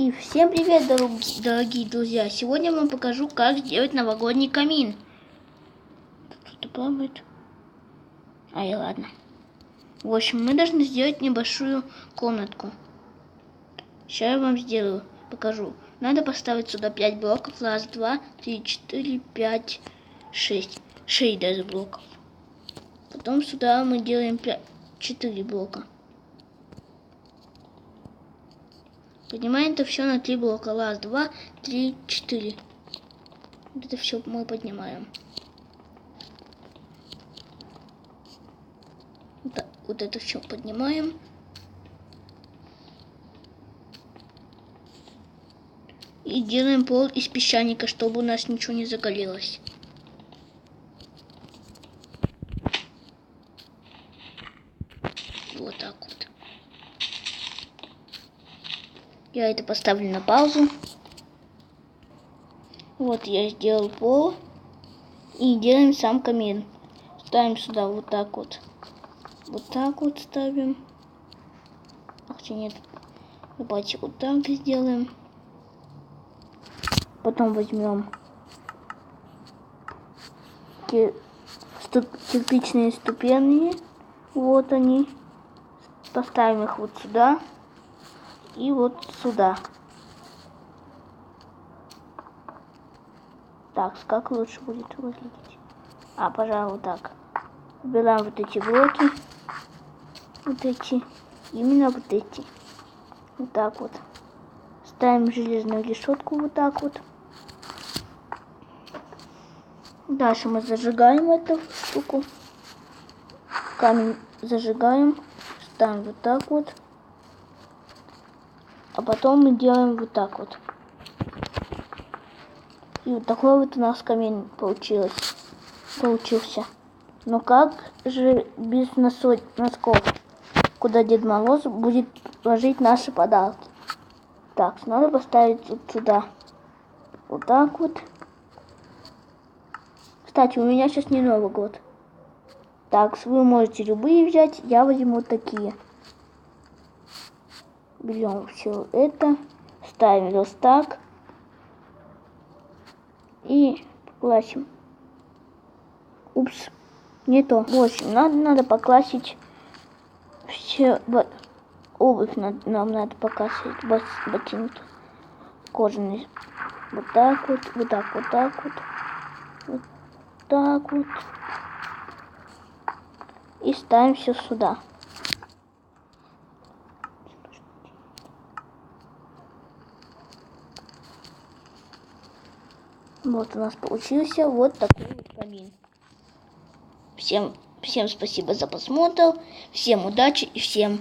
И всем привет, дорогие друзья! Сегодня я вам покажу, как сделать новогодний камин. Кто-то плавает. Ай, ладно. В общем, мы должны сделать небольшую комнатку. Сейчас я вам сделаю, покажу. Надо поставить сюда 5 блоков. Раз, два, три, 4, 5, 6. 6 даже блоков. Потом сюда мы делаем 4 блока. Поднимаем это все на 3 блока. Раз, два, три, 4. Вот это все мы поднимаем. Вот это все поднимаем. И делаем пол из песчаника, чтобы у нас ничего не загорелось. Вот так вот. Я это поставлю на паузу. Вот я сделал пол. И делаем сам камин. Ставим сюда вот так вот. Вот так вот ставим. Хотя нет. Давайте вот так сделаем. Потом возьмем кирпичные ступени. Вот они. Поставим их вот сюда. И вот сюда. Так, как лучше будет выглядеть? Пожалуй, так. Убираем вот эти блоки. Вот эти. Именно вот эти. Вот так вот. Ставим железную решетку вот так вот. Дальше мы зажигаем эту штуку. Камень зажигаем. Ставим вот так вот. А потом мы делаем вот так вот. И вот такой вот у нас камин получился. Но как же без носков? Куда Дед Мороз будет ложить наши подарки? Так, надо поставить вот сюда. Вот так вот. Кстати, у меня сейчас не Новый год. Так, вы можете любые взять. Я возьму вот такие. Берем все это. Ставим верстак. И покрасим. Упс, не то. В общем, надо покрасить все. Обувь нам надо покрасить. Ботинки кожаные. Вот так вот, вот так, вот так вот. Вот так вот. И ставим все сюда. Вот у нас получился вот такой вот камин. Всем спасибо за просмотр, всем удачи и всем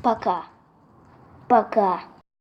пока. Пока.